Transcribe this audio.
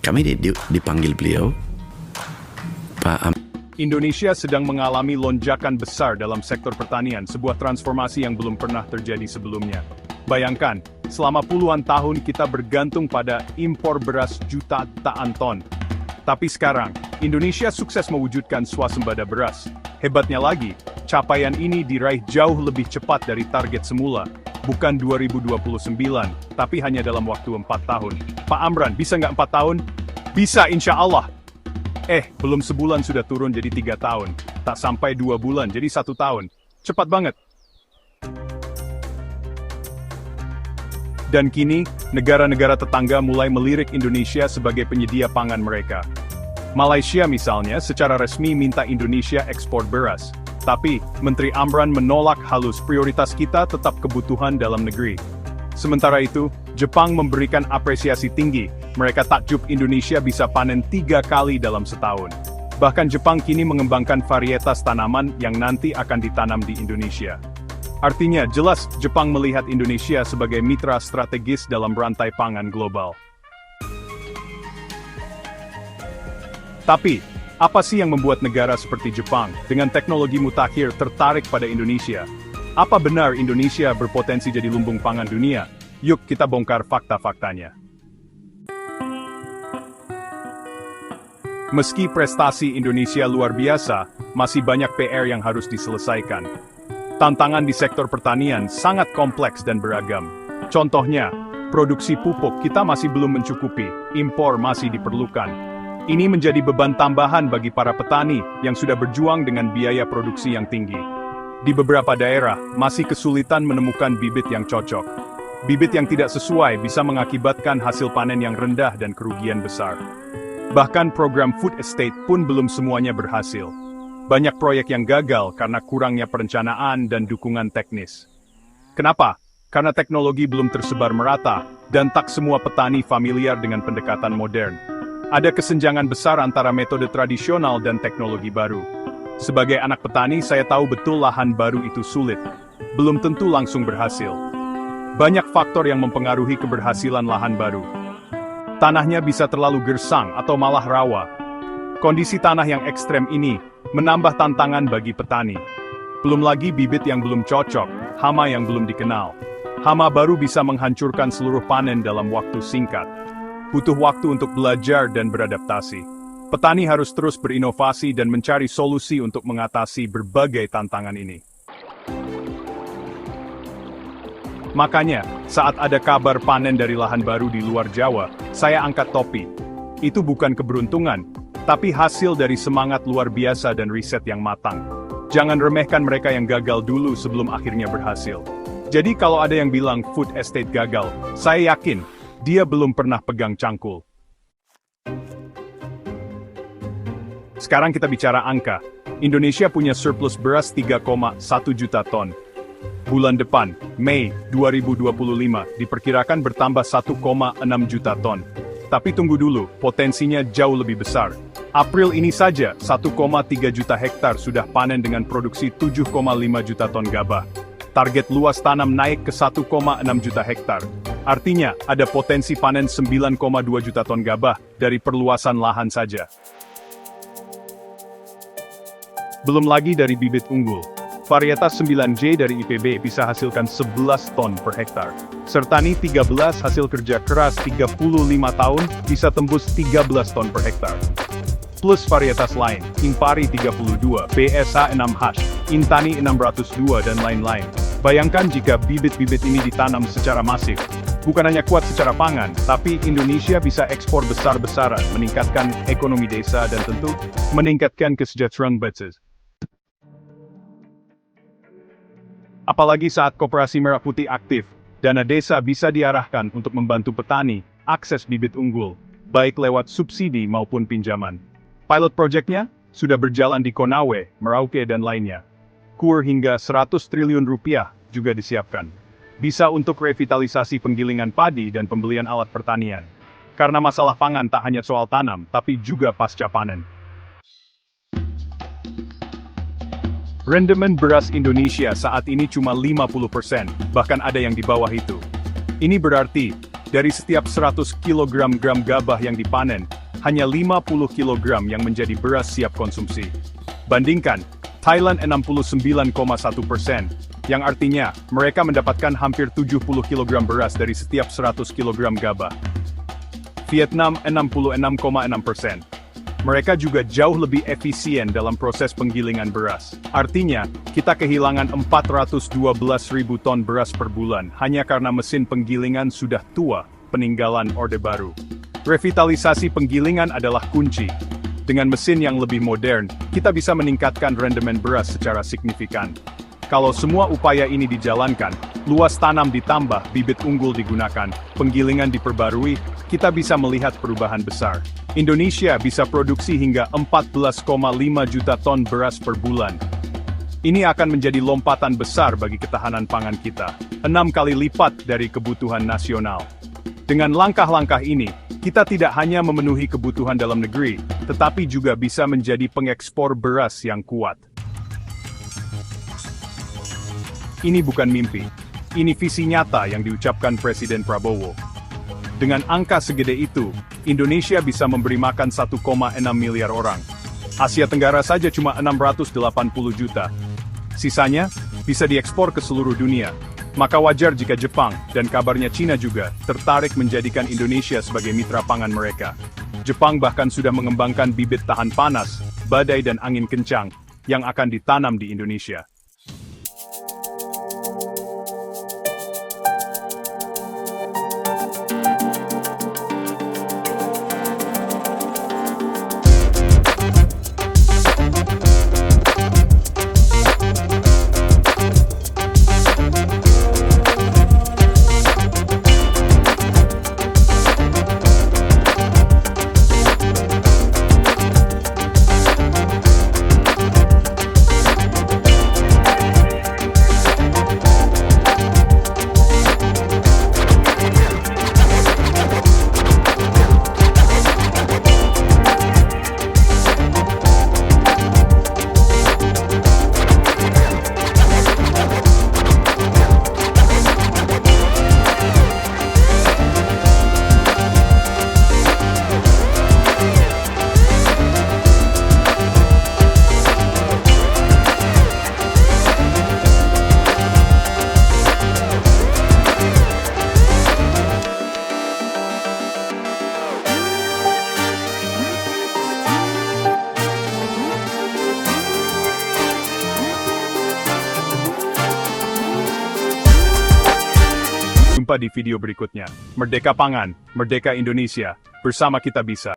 kami dipanggil beliau, Pak Indonesia sedang mengalami lonjakan besar dalam sektor pertanian, sebuah transformasi yang belum pernah terjadi sebelumnya. Bayangkan, selama puluhan tahun kita bergantung pada impor beras jutaan ton. Tapi sekarang, Indonesia sukses mewujudkan swasembada beras. Hebatnya lagi, capaian ini diraih jauh lebih cepat dari target semula. Bukan 2029, tapi hanya dalam waktu 4 tahun. Pak Amran, bisa nggak 4 tahun? Bisa, insya Allah. Belum sebulan sudah turun jadi 3 tahun. Tak sampai 2 bulan jadi 1 tahun. Cepat banget. Dan kini, negara-negara tetangga mulai melirik Indonesia sebagai penyedia pangan mereka. Malaysia misalnya secara resmi minta Indonesia ekspor beras. Tapi, Menteri Amran menolak halus, prioritas kita tetap kebutuhan dalam negeri. Sementara itu, Jepang memberikan apresiasi tinggi. Mereka takjub Indonesia bisa panen 3 kali dalam setahun. Bahkan Jepang kini mengembangkan varietas tanaman yang nanti akan ditanam di Indonesia. Artinya, jelas Jepang melihat Indonesia sebagai mitra strategis dalam rantai pangan global. Tapi, apa sih yang membuat negara seperti Jepang, dengan teknologi mutakhir tertarik pada Indonesia? Apa benar Indonesia berpotensi jadi lumbung pangan dunia? Yuk kita bongkar fakta-faktanya. Meski prestasi Indonesia luar biasa, masih banyak PR yang harus diselesaikan. Tantangan di sektor pertanian sangat kompleks dan beragam. Contohnya, produksi pupuk kita masih belum mencukupi, impor masih diperlukan. Ini menjadi beban tambahan bagi para petani yang sudah berjuang dengan biaya produksi yang tinggi. Di beberapa daerah, masih kesulitan menemukan bibit yang cocok. Bibit yang tidak sesuai bisa mengakibatkan hasil panen yang rendah dan kerugian besar. Bahkan program food estate pun belum semuanya berhasil. Banyak proyek yang gagal karena kurangnya perencanaan dan dukungan teknis. Kenapa? Karena teknologi belum tersebar merata, dan tak semua petani familiar dengan pendekatan modern. Ada kesenjangan besar antara metode tradisional dan teknologi baru. Sebagai anak petani, saya tahu betul lahan baru itu sulit. Belum tentu langsung berhasil. Banyak faktor yang mempengaruhi keberhasilan lahan baru. Tanahnya bisa terlalu gersang atau malah rawa. Kondisi tanah yang ekstrem ini menambah tantangan bagi petani. Belum lagi bibit yang belum cocok, hama yang belum dikenal. Hama baru bisa menghancurkan seluruh panen dalam waktu singkat. Butuh waktu untuk belajar dan beradaptasi. Petani harus terus berinovasi dan mencari solusi untuk mengatasi berbagai tantangan ini. Makanya, saat ada kabar panen dari lahan baru di luar Jawa, saya angkat topi. Itu bukan keberuntungan, tapi hasil dari semangat luar biasa dan riset yang matang. Jangan remehkan mereka yang gagal dulu sebelum akhirnya berhasil. Jadi kalau ada yang bilang food estate gagal, saya yakin, dia belum pernah pegang cangkul. Sekarang kita bicara angka. Indonesia punya surplus beras 3,1 juta ton. Bulan depan, Mei 2025, diperkirakan bertambah 1,6 juta ton. Tapi tunggu dulu, potensinya jauh lebih besar. April ini saja, 1,3 juta hektar sudah panen dengan produksi 7,5 juta ton gabah. Target luas tanam naik ke 1,6 juta hektar. Artinya, ada potensi panen 9,2 juta ton gabah dari perluasan lahan saja. Belum lagi dari bibit unggul. Varietas 9J dari IPB bisa hasilkan 11 ton per hektar. Sertani 13 hasil kerja keras 35 tahun bisa tembus 13 ton per hektar. Plus varietas lain, Impari 32, BSH 6H, Intani 602 dan lain-lain. Bayangkan jika bibit-bibit ini ditanam secara masif. Bukan hanya kuat secara pangan, tapi Indonesia bisa ekspor besar-besaran, meningkatkan ekonomi desa dan tentu meningkatkan kesejahteraan bangsa. Apalagi saat Koperasi Merah Putih aktif, dana desa bisa diarahkan untuk membantu petani akses bibit unggul, baik lewat subsidi maupun pinjaman. Pilot project-nya sudah berjalan di Konawe, Merauke dan lainnya. KUR hingga 100 triliun rupiah juga disiapkan. Bisa untuk revitalisasi penggilingan padi dan pembelian alat pertanian. Karena masalah pangan tak hanya soal tanam, tapi juga pasca panen. Rendemen beras Indonesia saat ini cuma 50%, bahkan ada yang di bawah itu. Ini berarti, Dari setiap 100 kg gabah yang dipanen, hanya 50 kg yang menjadi beras siap konsumsi. Bandingkan, Thailand 69,1%, yang artinya mereka mendapatkan hampir 70 kg beras dari setiap 100 kg gabah. Vietnam 66,6%. Mereka juga jauh lebih efisien dalam proses penggilingan beras. Artinya, kita kehilangan 412.000 ton beras per bulan hanya karena mesin penggilingan sudah tua, peninggalan Orde Baru. Revitalisasi penggilingan adalah kunci. Dengan mesin yang lebih modern, kita bisa meningkatkan rendemen beras secara signifikan. Kalau semua upaya ini dijalankan, luas tanam ditambah, bibit unggul digunakan, penggilingan diperbarui, kita bisa melihat perubahan besar. Indonesia bisa produksi hingga 14,5 juta ton beras per bulan. Ini akan menjadi lompatan besar bagi ketahanan pangan kita, 6 kali lipat dari kebutuhan nasional. Dengan langkah-langkah ini, kita tidak hanya memenuhi kebutuhan dalam negeri, tetapi juga bisa menjadi pengekspor beras yang kuat. Ini bukan mimpi. Ini visi nyata yang diucapkan Presiden Prabowo. Dengan angka segede itu, Indonesia bisa memberi makan 1,6 miliar orang. Asia Tenggara saja cuma 680 juta. Sisanya, bisa diekspor ke seluruh dunia. Maka wajar jika Jepang, dan kabarnya Cina juga, tertarik menjadikan Indonesia sebagai mitra pangan mereka. Jepang bahkan sudah mengembangkan bibit tahan panas, badai dan angin kencang, yang akan ditanam di Indonesia. Jumpa di video berikutnya. Merdeka Pangan, Merdeka Indonesia, bersama kita bisa.